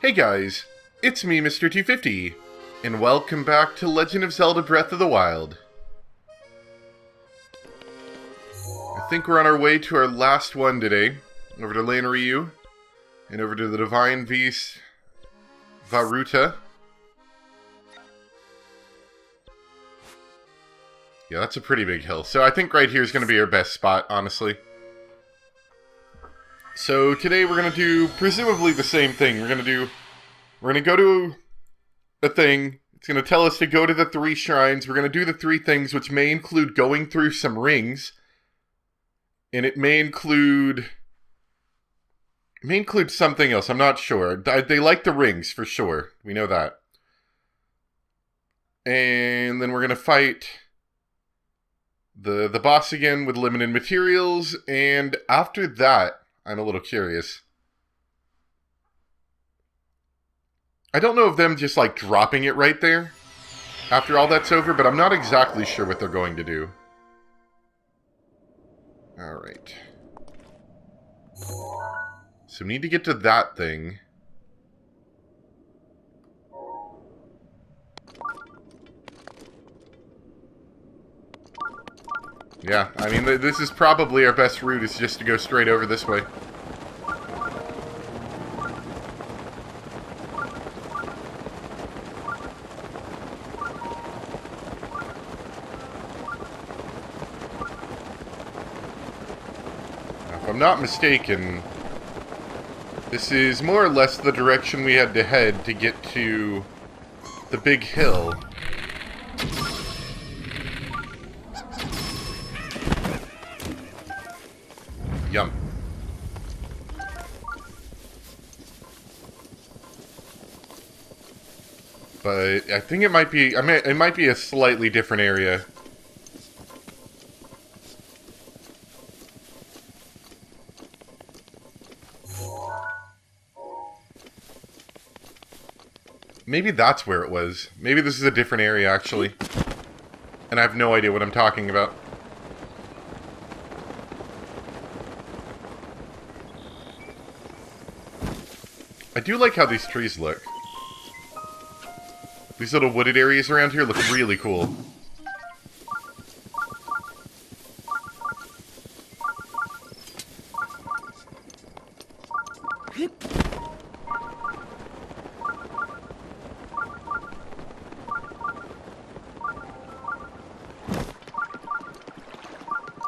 Hey guys, it's me, Mr. 250, and welcome back to Legend of Zelda Breath of the Wild. I think we're on our way to our last one today, over to Lane Ryu, and over to the Divine Beast, Varuta. Yeah, that's a pretty big hill, so I think right here is going to be our best spot, honestly. So today we're going to do presumably the same thing. We're going to go to a thing. It's going to tell us to go to the 3 shrines. We're going to do the 3 things, which may include going through some rings. And it may include something else. I'm not sure. They like the rings, for sure. We know that. And then we're going to fight the boss again with limited materials. And after that, I'm a little curious. I don't know if them just like dropping it right there after all that's over, but I'm not exactly sure what they're going to do. Alright. So we need to get to that thing. Yeah, I mean, this is probably our best route, is just to go straight over this way. Now, if I'm not mistaken, this is more or less the direction we had to head to get to the big hill. Yum. But I think it might be, it might be a slightly different area. Maybe that's where it was. Maybe this is a different area, actually. And I have no idea what I'm talking about. I do like how these trees look. These little wooded areas around here look really cool.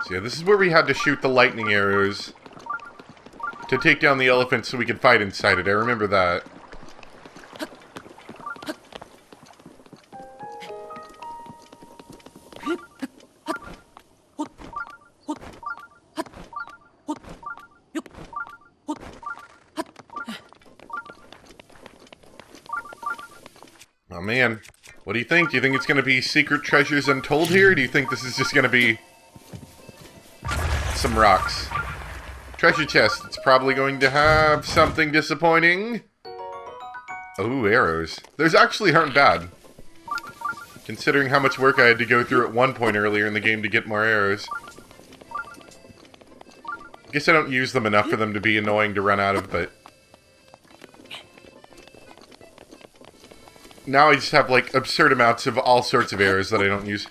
So yeah, this is where we had to shoot the lightning arrows to take down the elephant so we could fight inside it. I remember that. Oh man, what do you think? Do you think it's going to be Secret Treasures Untold here, or do you think this is just going to be some rocks? Treasure chest. It's probably going to have something disappointing. Oh, arrows. Those actually aren't bad, considering how much work I had to go through at one point earlier in the game to get more arrows. I guess I don't use them enough for them to be annoying to run out of, but now I just have, like, absurd amounts of all sorts of arrows that I don't use.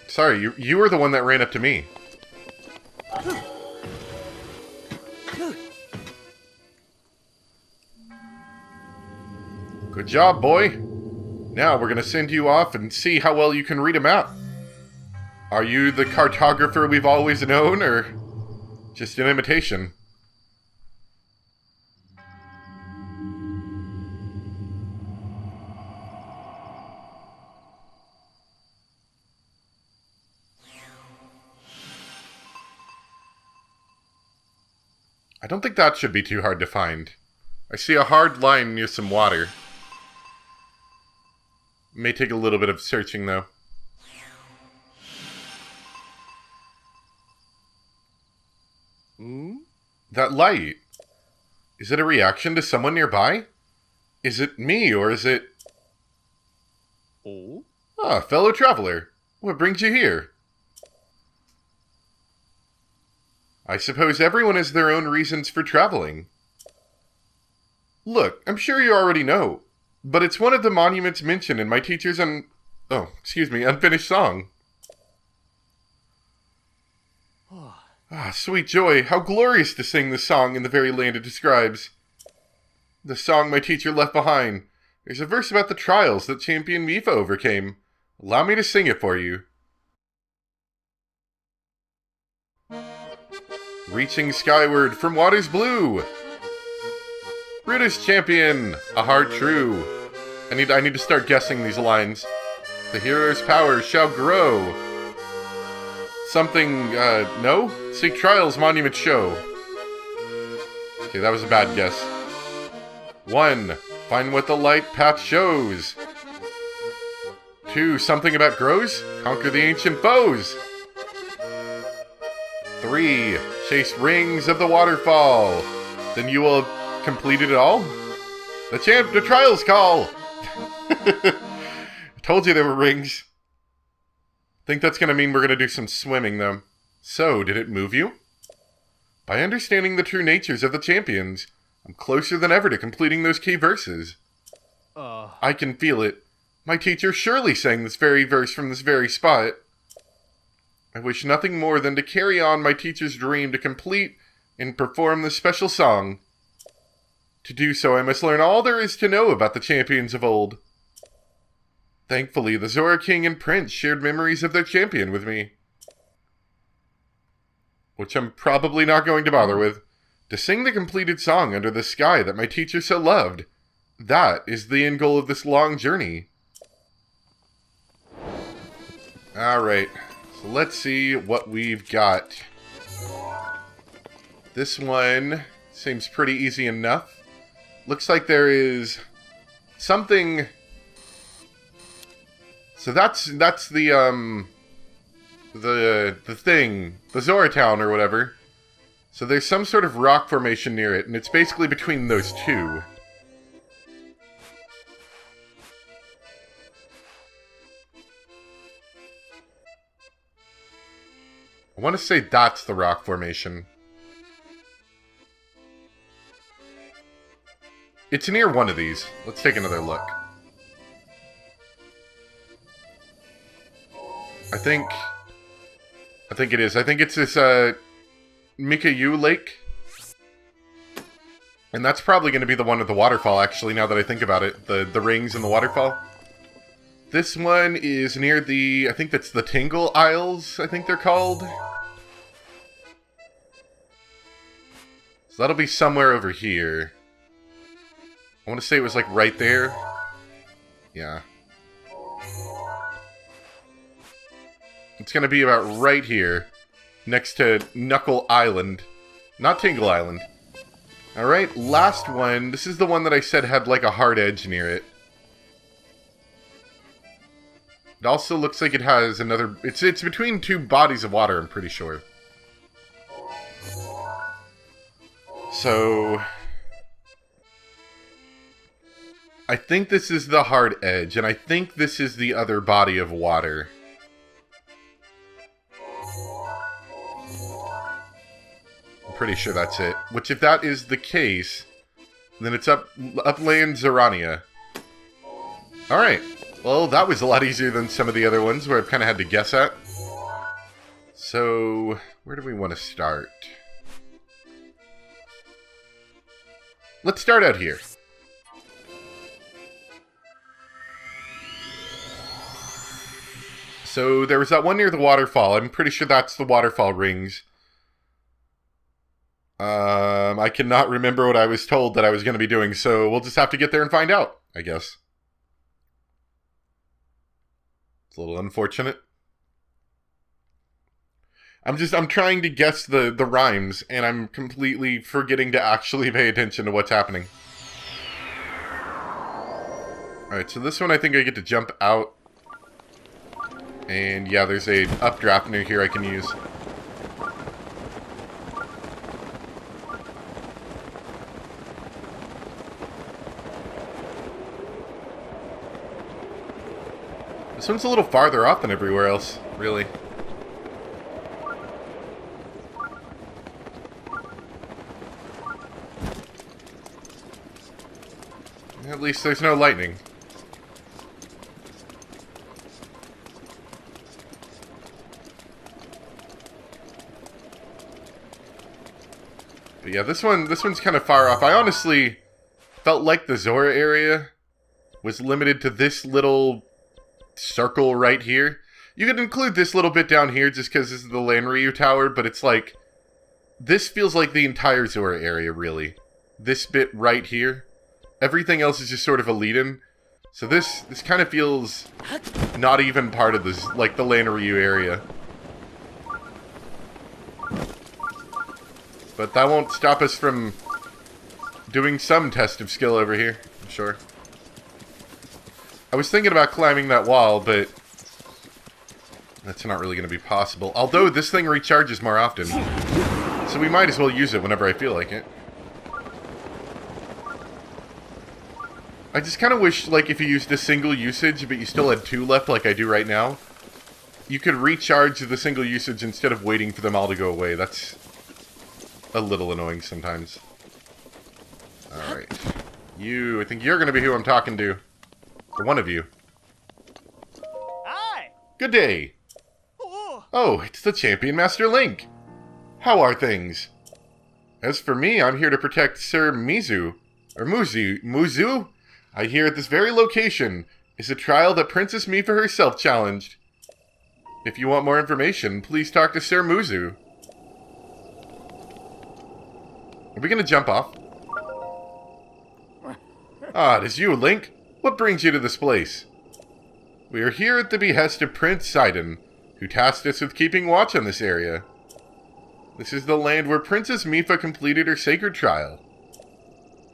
Sorry, you were the one that ran up to me. Good job, boy. Now we're gonna send you off and see how well you can read a map. Are you the cartographer we've always known, or just an imitation? I don't think that should be too hard to find. I see a hard line near some water. May take a little bit of searching, though. That light. Is it a reaction to someone nearby? Is it me, or is it... Oh? Ah, fellow traveler. What brings you here? I suppose everyone has their own reasons for traveling. Look, I'm sure you already know, but it's one of the monuments mentioned in my teacher's unfinished song. Ah, sweet joy, how glorious to sing the song in the very land it describes. The song my teacher left behind. There's a verse about the trials that champion Mifa overcame. Allow me to sing it for you. Reaching skyward from waters blue. British champion, a heart true. I need to start guessing these lines. The hero's power shall grow. Something, no? Seek trials monument show. Okay, that was a bad guess. 1. Find what the light path shows. 2. Something about grows? Conquer the ancient foes. 3. Chase rings of the waterfall. Then you will have completed it all? The trials call! I told you there were rings. I think that's going to mean we're going to do some swimming, though. So, did it move you? By understanding the true natures of the champions, I'm closer than ever to completing those key verses. I can feel it. My teacher surely sang this very verse from this very spot. I wish nothing more than to carry on my teacher's dream to complete and perform this special song. To do so, I must learn all there is to know about the champions of old. Thankfully, the Zora King and Prince shared memories of their champion with me. Which I'm probably not going to bother with. To sing the completed song under the sky that my teacher so loved. That is the end goal of this long journey. Alright, so let's see what we've got. This one seems pretty easy enough. Looks like there is something... So that's the thing, the Zora Town or whatever. So there's some sort of rock formation near it, and it's basically between those two. I want to say that's the rock formation. It's near one of these. Let's take another look. I think it is. I think it's this, Mikayu Lake. And that's probably going to be the one with the waterfall, actually, now that I think about it. The rings and the waterfall. This one is near the, I think that's the Tingle Isles, I think they're called. So that'll be somewhere over here. I want to say it was, like, right there. Yeah. It's going to be about right here, next to Knuckle Island. Not Tingle Island. Alright, last one. This is the one that I said had like a hard edge near it. It also looks like it has another... It's between two bodies of water, I'm pretty sure. So... I think this is the hard edge, and I think this is the other body of water. Pretty sure that's it. Which, if that is the case, then it's Upland Zorania. Alright. Well, that was a lot easier than some of the other ones where I've kind of had to guess at. So, where do we want to start? Let's start out here. So, there was that one near the waterfall. I'm pretty sure that's the waterfall rings. I cannot remember what I was told that I was going to be doing, so we'll just have to get there and find out, I guess. It's a little unfortunate. I'm trying to guess the rhymes, and I'm completely forgetting to actually pay attention to what's happening. Alright, so this one I think I get to jump out. And yeah, there's a updraft near here I can use. This one's a little farther off than everywhere else, really. At least there's no lightning. But yeah, this one's kind of far off. I honestly felt like the Zora area was limited to this little circle right here. You could include this little bit down here just because this is the Lanryu Tower, but it's like, this feels like the entire Zora area, really. This bit right here. Everything else is just sort of a lead-in. So this kind of feels not even part of this, like the Lanryu area. But that won't stop us from doing some test of skill over here, I'm sure. I was thinking about climbing that wall, but that's not really going to be possible. Although this thing recharges more often, so we might as well use it whenever I feel like it. I just kind of wish, like, if you used a single usage, but you still had 2 left like I do right now, you could recharge the single usage instead of waiting for them all to go away. That's a little annoying sometimes. Alright. I think you're going to be who I'm talking to. Or one of you. Hi! Good day! Oh, it's the Champion Master Link! How are things? As for me, I'm here to protect Sir Mizu. Or Muzu? I hear at this very location is a trial that Princess Mifa herself challenged. If you want more information, please talk to Sir Muzu. Are we gonna jump off? Ah, it is you, Link. What brings you to this place? We are here at the behest of Prince Sidon, who tasked us with keeping watch on this area. This is the land where Princess Mifa completed her sacred trial.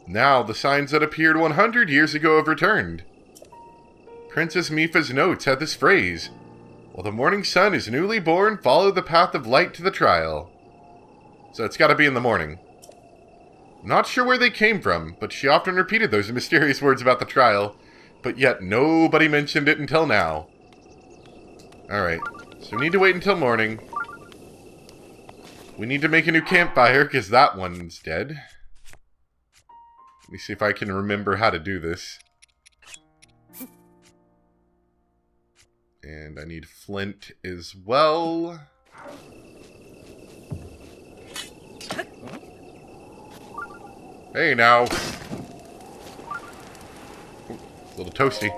Now, the signs that appeared 100 years ago have returned. Princess Mifa's notes had this phrase, "While the morning sun is newly born, follow the path of light to the trial." So it's gotta be in the morning. Not sure where they came from, but she often repeated those mysterious words about the trial, but yet nobody mentioned it until now. Alright, so we need to wait until morning. We need to make a new campfire, because that one's dead. Let me see if I can remember how to do this. And I need flint as well. Hey now. Ooh, a little toasty.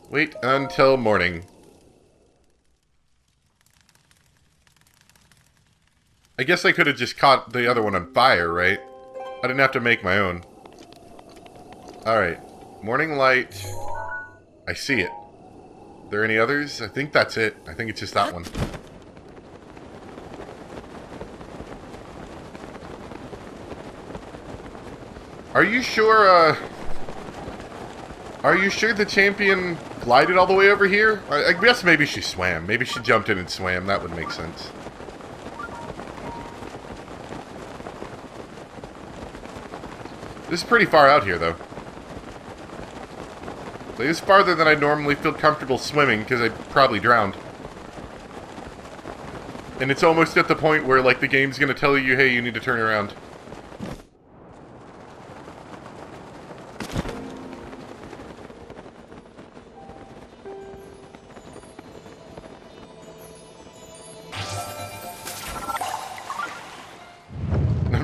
Wait until morning. I guess I could have just caught the other one on fire, right? I didn't have to make my own. Alright. Morning light. I see it. Are there any others? I think that's it. I think it's just that one. Are you sure, are you sure the champion glided all the way over here? I guess maybe she swam. Maybe she jumped in and swam. That would make sense. This is pretty far out here, though. Like, this is farther than I'd normally feel comfortable swimming, because I'd probably drowned. And it's almost at the point where, like, the game's gonna tell you, hey, you need to turn around.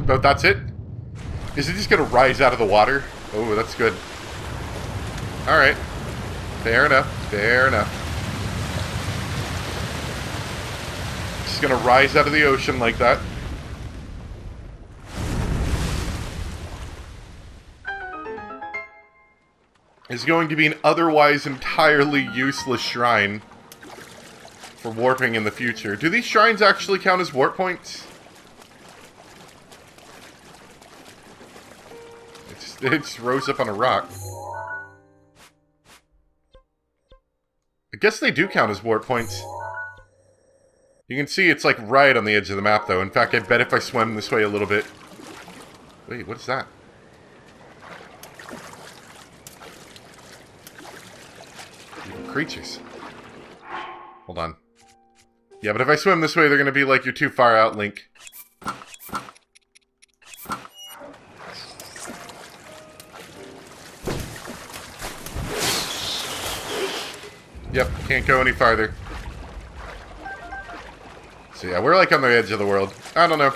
But that's it? Is it just gonna rise out of the water? Oh, that's good. Alright. Fair enough. Fair enough. Just gonna rise out of the ocean like that. It's going to be an otherwise entirely useless shrine for warping in the future. Do these shrines actually count as warp points? It just rose up on a rock. I guess they do count as warp points. You can see it's like right on the edge of the map, though. In fact, I bet if I swim this way a little bit... Wait, what is that? Evil creatures. Hold on. Yeah, but if I swim this way, they're going to be like, you're too far out, Link. Yep, can't go any farther. So yeah, we're like on the edge of the world. I don't know.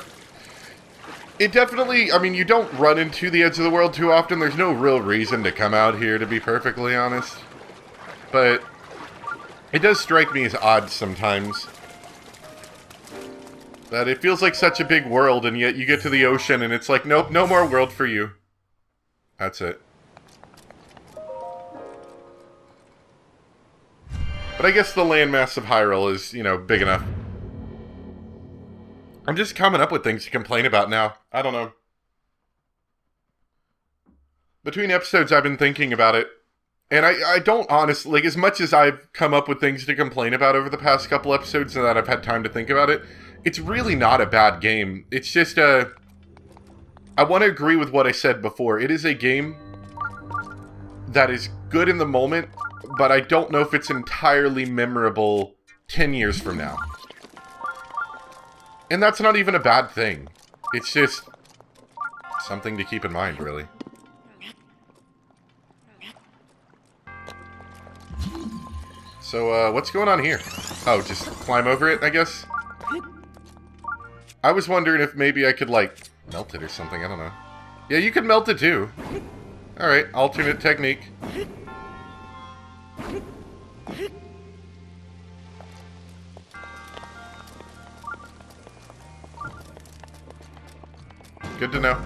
It definitely, I mean, you don't run into the edge of the world too often. There's no real reason to come out here, to be perfectly honest. But it does strike me as odd sometimes. That it feels like such a big world, and yet you get to the ocean and it's like, nope, no more world for you. That's it. But I guess the landmass of Hyrule is, you know, big enough. I'm just coming up with things to complain about now. I don't know. Between episodes, I've been thinking about it. And I don't honestly, like, as much as I've come up with things to complain about over the past couple episodes and that I've had time to think about it, it's really not a bad game. It's just I want to agree with what I said before. It is a game that is good in the moment, but I don't know if it's entirely memorable 10 years from now. And that's not even a bad thing. It's just something to keep in mind, really. So, what's going on here? Oh, just climb over it, I guess? I was wondering if maybe I could, like, melt it or something. I don't know. Yeah, you can melt it, too. Alright, alternate technique. Good to know.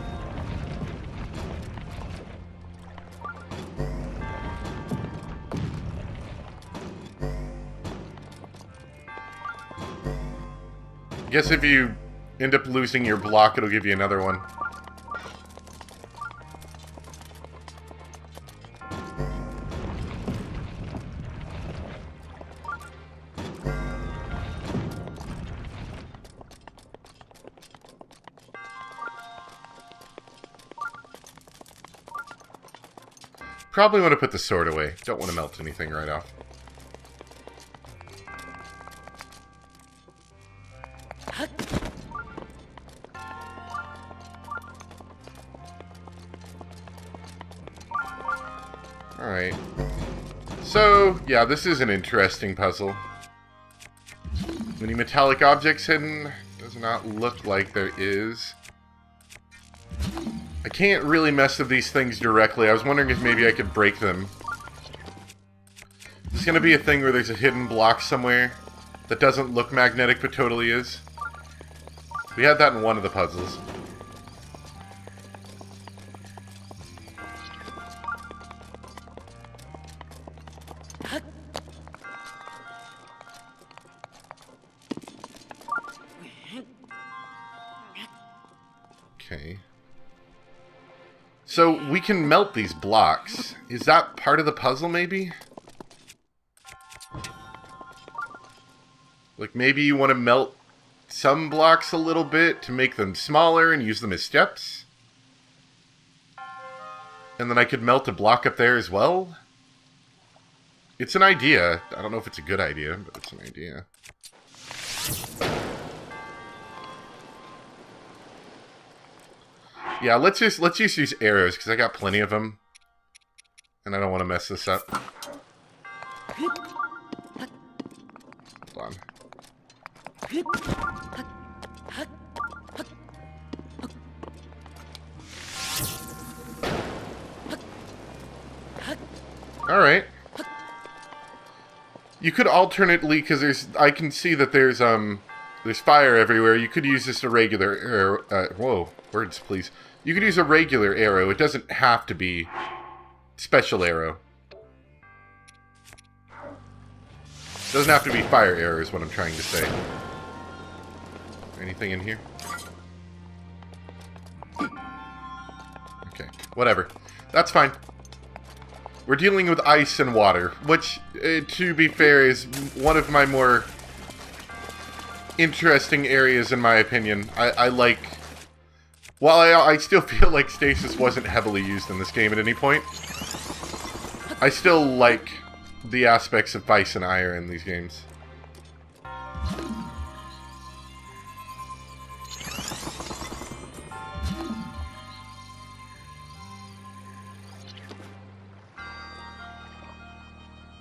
I guess if you end up losing your block, it'll give you another one. Probably want to put the sword away. Don't want to melt anything right off. Alright. So, yeah, this is an interesting puzzle. Any metallic objects hidden? Does not look like there is. I can't really mess with these things directly. I was wondering if maybe I could break them. There's going to be a thing where there's a hidden block somewhere that doesn't look magnetic but totally is. We had that in one of the puzzles. Okay. So, we can melt these blocks. Is that part of the puzzle, maybe? Like, maybe you want to melt some blocks a little bit to make them smaller and use them as steps? And then I could melt a block up there as well? It's an idea. I don't know if it's a good idea, but it's an idea. Yeah, let's just use arrows, because I got plenty of them. And I don't want to mess this up. Hold on. Alright. You could alternately, because I can see that there's fire everywhere. You could use just a regular arrow. Whoa, words, please. You could use a regular arrow. It doesn't have to be special arrow. It doesn't have to be fire arrow is what I'm trying to say. Anything in here? Okay, whatever. That's fine. We're dealing with ice and water, which, to be fair, is one of my more interesting areas in my opinion. I like... While I still feel like stasis wasn't heavily used in this game at any point, I still like the aspects of ice and iron in these games.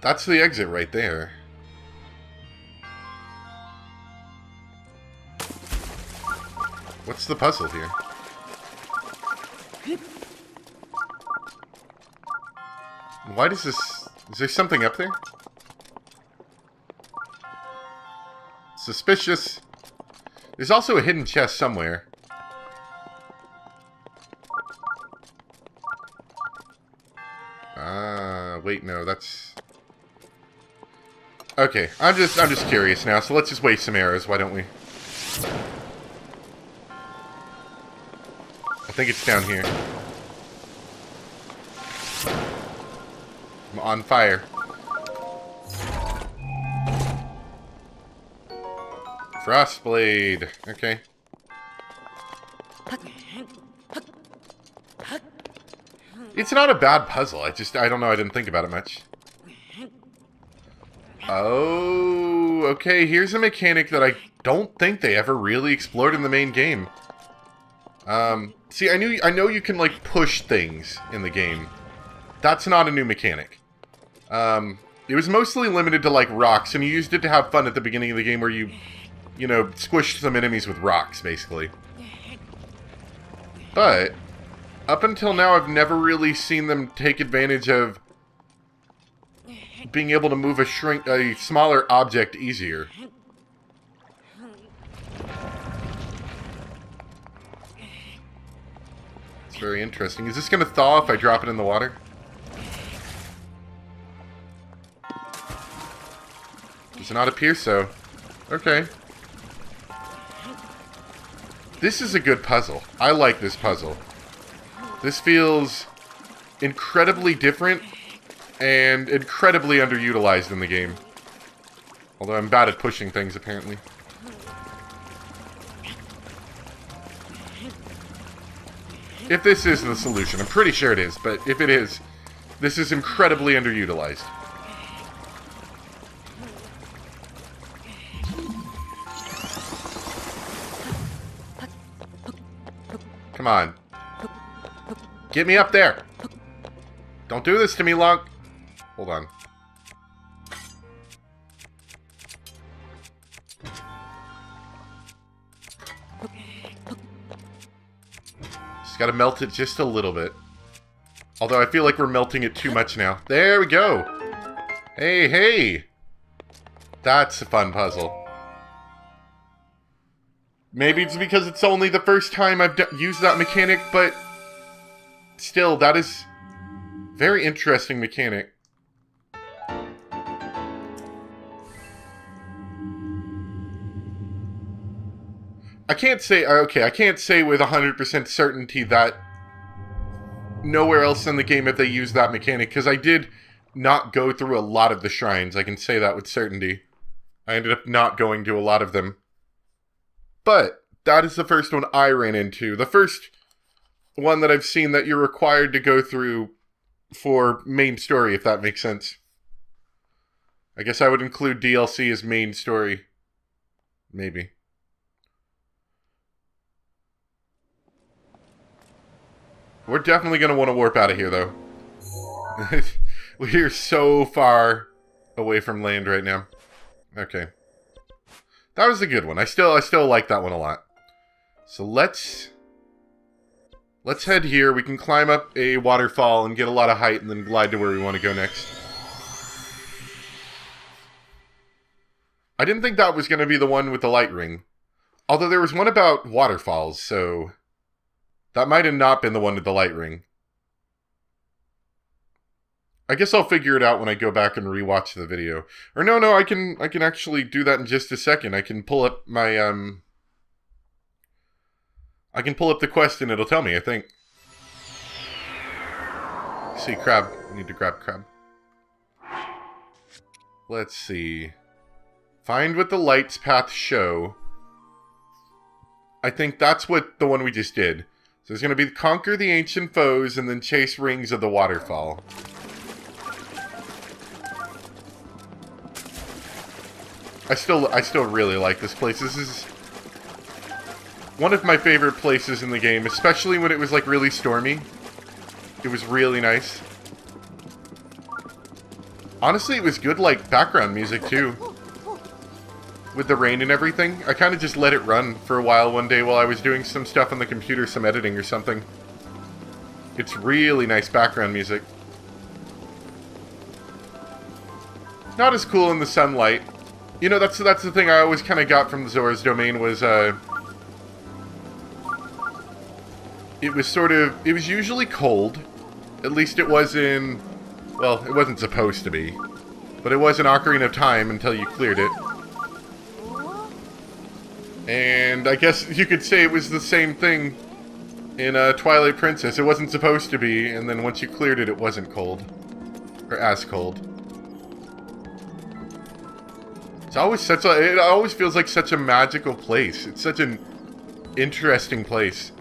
That's the exit right there. What's the puzzle here? Why does this... Is there something up there? Suspicious. There's also a hidden chest somewhere. Wait, no, that's... Okay, I'm just curious now, so let's just waste some arrows, why don't we? I think it's down here. I'm on fire. Frostblade. Okay. It's not a bad puzzle. I don't know. I didn't think about it much. Oh, okay. Here's a mechanic that I don't think they ever really explored in the main game. See, I know you can, like, push things in the game. That's not a new mechanic. It was mostly limited to, like, rocks, and you used it to have fun at the beginning of the game where you know, squished some enemies with rocks, basically. But, up until now, I've never really seen them take advantage of being able to move a smaller object easier. It's very interesting. Is this going to thaw if I drop it in the water? Does not appear so. Okay. This is a good puzzle. I like this puzzle. This feels incredibly different and incredibly underutilized in the game. Although I'm bad at pushing things, apparently. If this is the solution, I'm pretty sure it is, but if it is, this is incredibly underutilized. Come on. Get me up there. Don't do this to me, Lunk. Hold on. Just gotta melt it just a little bit. Although I feel like we're melting it too much now. There we go. Hey, hey. That's a fun puzzle. Maybe it's because it's only the first time I've used that mechanic, but still, that is very interesting mechanic. I can't say, okay, I can't say with 100% certainty that nowhere else in the game have they used that mechanic, because I did not go through a lot of the shrines. I can say that with certainty. I ended up not going to a lot of them. But that is the first one I ran into. The first one that I've seen that you're required to go through for main story, if that makes sense. I guess I would include DLC as main story. Maybe. We're definitely going to want to warp out of here, though. We're so far away from land right now. Okay. That was a good one. I still like that one a lot. So let's head here. We can climb up a waterfall and get a lot of height and then glide to where we want to go next. I didn't think that was going to be the one with the light ring. Although there was one about waterfalls, so that might have not been the one with the light ring. I guess I'll figure it out when I go back and rewatch the video. Or no, I can actually do that in just a second. I can pull up my I can pull up the quest and it'll tell me, I think. See, crab. I need to grab crab. Let's see. Find what the light's path show. I think that's what the one we just did. So it's going to be conquer the ancient foes and then chase rings of the waterfall. I still really like this place. This is one of my favorite places in the game, especially when it was like really stormy. It was really nice. Honestly, it was good, like, background music, too. With the rain and everything. I kind of just let it run for a while one day while I was doing some stuff on the computer, some editing or something. It's really nice background music. Not as cool in the sunlight. You know, that's the thing I always kind of got from Zora's Domain was, it was usually cold. At least it was in, well, it wasn't supposed to be. But it was an Ocarina of Time until you cleared it. And I guess you could say it was the same thing in Twilight Princess. It wasn't supposed to be, and then once you cleared it, it wasn't cold. Or as cold. It's always it always feels like such a magical place. It's such an interesting place.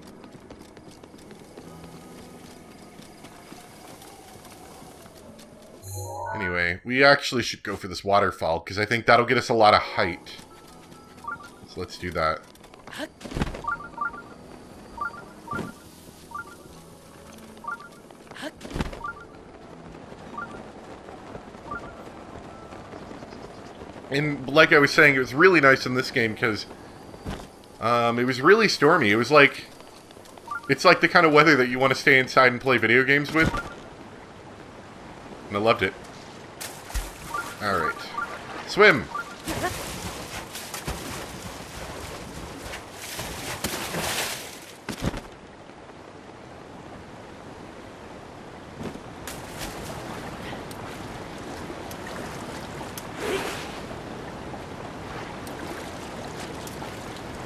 Anyway, we actually should go for this waterfall, because I think that'll get us a lot of height. So let's do that. And like I was saying, it was really nice in this game, because it was really stormy. It was like, it's like the kind of weather that you want to stay inside and play video games with. And I loved it. Alright. Swim!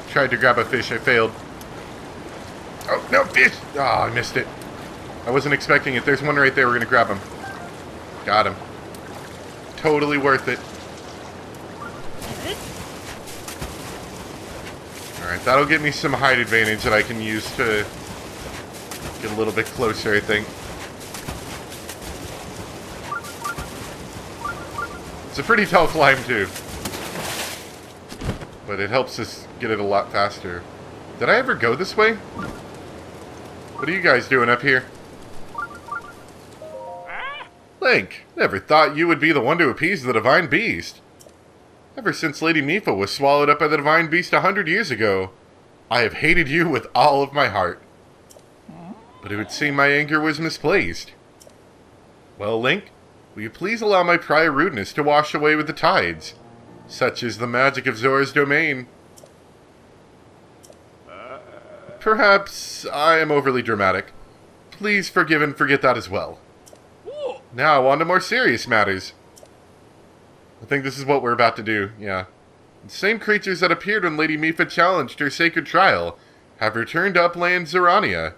Tried to grab a fish, I failed. Oh, no, fish! Oh, I missed it. I wasn't expecting it. There's one right there. We're gonna grab him. Got him. Totally worth it. Alright, that'll give me some height advantage that I can use to get a little bit closer, I think. It's a pretty tall climb, too. But it helps us get it a lot faster. Did I ever go this way? What are you guys doing up here? Link, never thought you would be the one to appease the Divine Beast. Ever since Lady Mipha was swallowed up by the Divine Beast 100 years ago, I have hated you with all of my heart. But it would seem my anger was misplaced. Well, Link, will you please allow my prior rudeness to wash away with the tides? Such is the magic of Zora's Domain. Perhaps I am overly dramatic. Please forgive and forget that as well. Now, on to more serious matters. I think this is what we're about to do, yeah. The same creatures that appeared when Lady Mipha challenged her sacred trial have returned to Upland Zorana.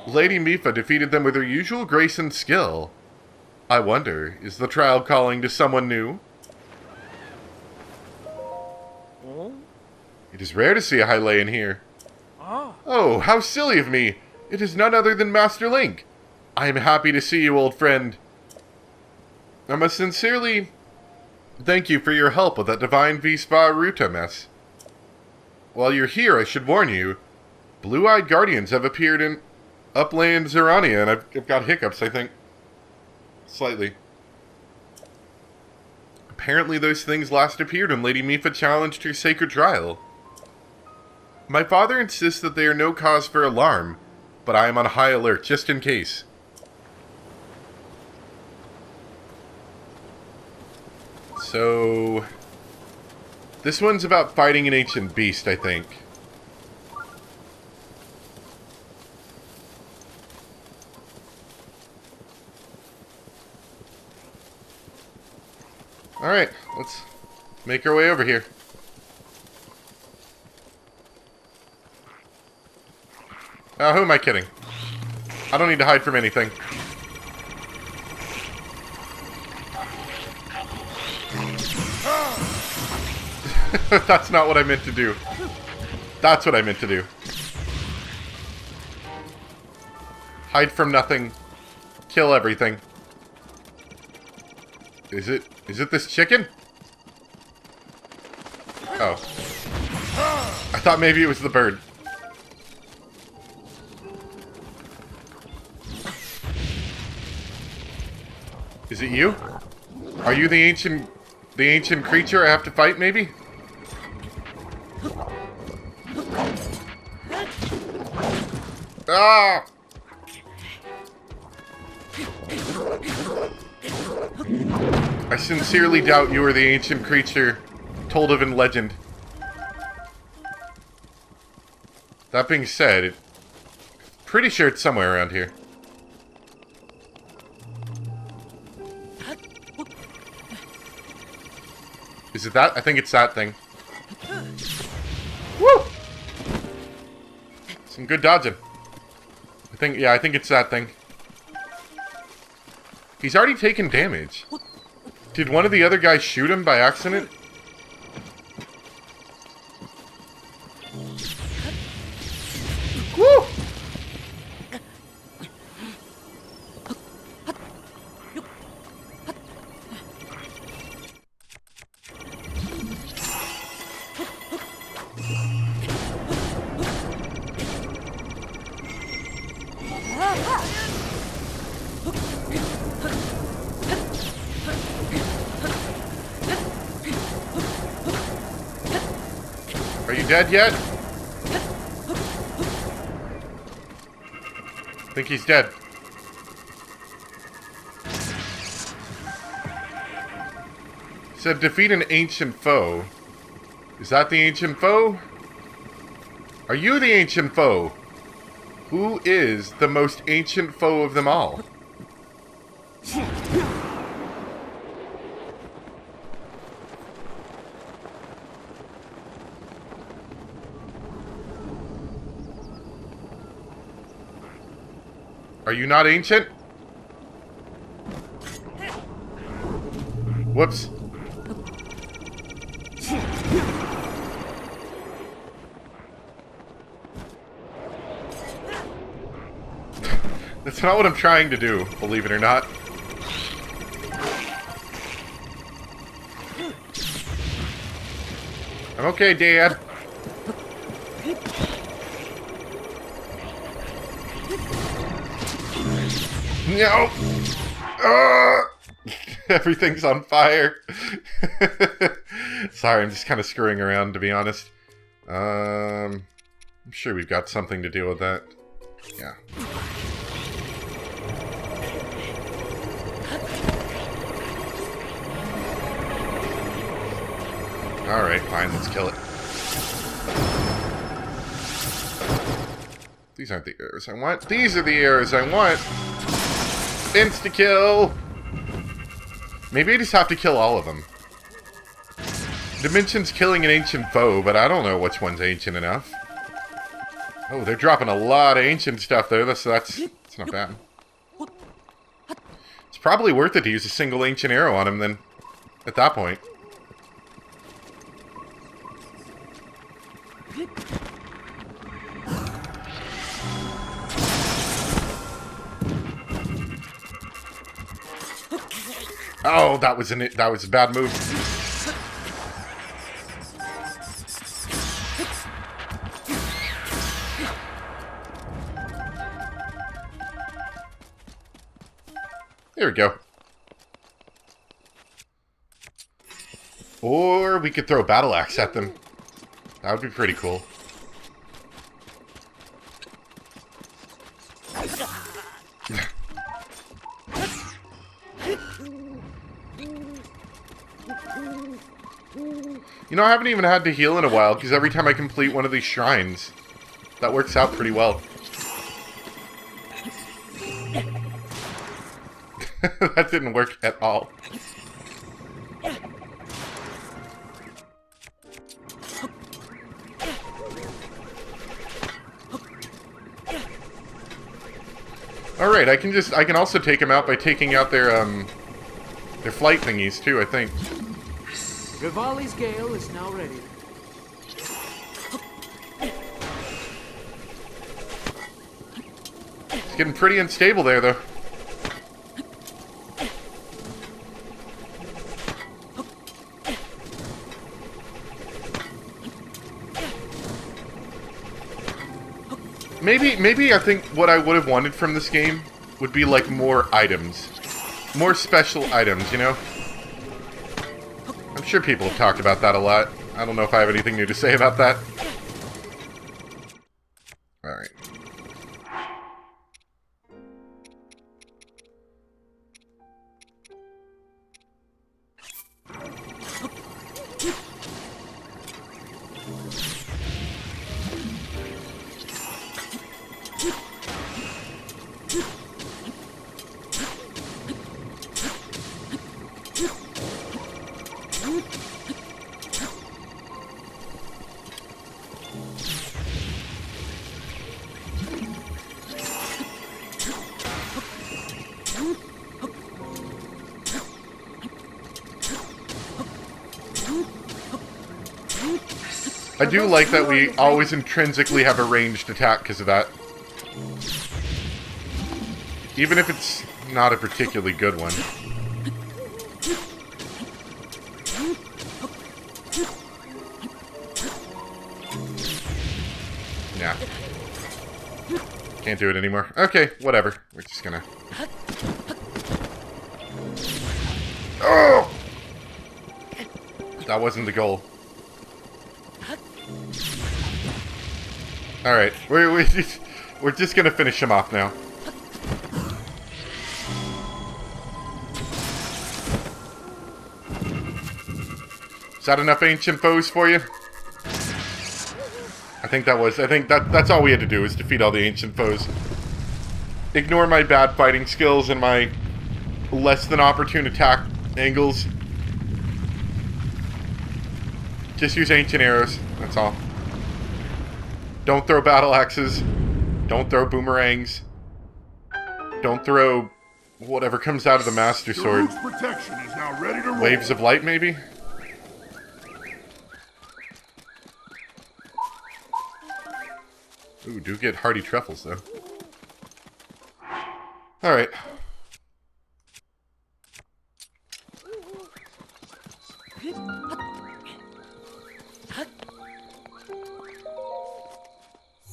Lady Mipha defeated them with her usual grace and skill. I wonder, is the trial calling to someone new? It is rare to see a Hylian here. Oh, how silly of me! It is none other than Master Link. I am happy to see you, old friend. I must sincerely thank you for your help with that Divine Vispa Ruta mess. While you're here, I should warn you, blue-eyed guardians have appeared in Upland Zorana, and I've got hiccups, I think. Slightly. Apparently those things last appeared when Lady Mipha challenged her sacred trial. My father insists that they are no cause for alarm, but I am on high alert just in case. So, this one's about fighting an ancient beast, I think. Alright, let's make our way over here. Oh, who am I kidding? I don't need to hide from anything. That's not what I meant to do. That's what I meant to do. Hide from nothing. Kill everything. Is it this chicken? Oh. I thought maybe it was the bird. Is it you? Are you the ancient creature I have to fight, maybe? Ah! I sincerely doubt you are the ancient creature told of in legend. That being said, pretty sure it's somewhere around here. Is it that? I think it's that thing. Woo! Some good dodging. I think it's that thing. He's already taken damage. Did one of the other guys shoot him by accident? Woo! Are you dead yet? I think he's dead. Said defeat an ancient foe. Is that the ancient foe? Are you the ancient foe? Who is the most ancient foe of them all? Are you not ancient? Whoops. That's not what I'm trying to do, believe it or not. I'm okay, Dad. No! Everything's on fire. Sorry, I'm just kind of screwing around, to be honest. I'm sure we've got something to deal with that. Yeah. Alright, fine, let's kill it. These aren't the arrows I want. These are the arrows I want! Insta-kill! Maybe I just have to kill all of them. Dimension's killing an ancient foe, but I don't know which one's ancient enough. Oh, they're dropping a lot of ancient stuff there, so that's not bad. It's probably worth it to use a single ancient arrow on him then, at that point. Oh, that was a bad move. There we go. Or we could throw a battle axe at them. That would be pretty cool. You know, I haven't even had to heal in a while, because every time I complete one of these shrines, that works out pretty well. That didn't work at all. Alright, I can also take them out by taking out their flight thingies too, I think. Rivali's Gale is now ready. It's getting pretty unstable there, though. Maybe I think what I would have wanted from this game would be, like, more items. more special items, you know? I'm sure people have talked about that a lot. I don't know if I have anything new to say about that. Alright. I do like that we always intrinsically have a ranged attack because of that. Even if it's not a particularly good one. Yeah. Can't do it anymore. Okay, whatever. We're just gonna... Oh! That wasn't the goal. Alright, we're just gonna finish him off now. Is that enough ancient foes for you? I think that's all we had to do is defeat all the ancient foes. Ignore my bad fighting skills and my less than opportune attack angles. Just use ancient arrows, that's all. Don't throw battle axes. Don't throw boomerangs. Don't throw whatever comes out of the Master Sword. Protection is now ready to roll. Waves of light, maybe? Ooh, do get hearty truffles, though. Alright.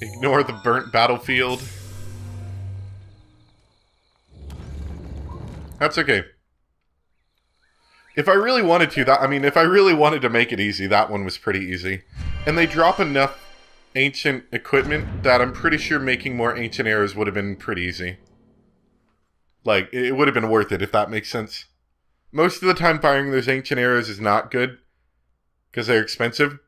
Ignore the burnt battlefield. That's okay. If I really wanted to, if I really wanted to make it easy, that one was pretty easy. And they drop enough ancient equipment that I'm pretty sure making more ancient arrows would have been pretty easy. Like, it would have been worth it, if that makes sense. Most of the time firing those ancient arrows is not good, because they're expensive.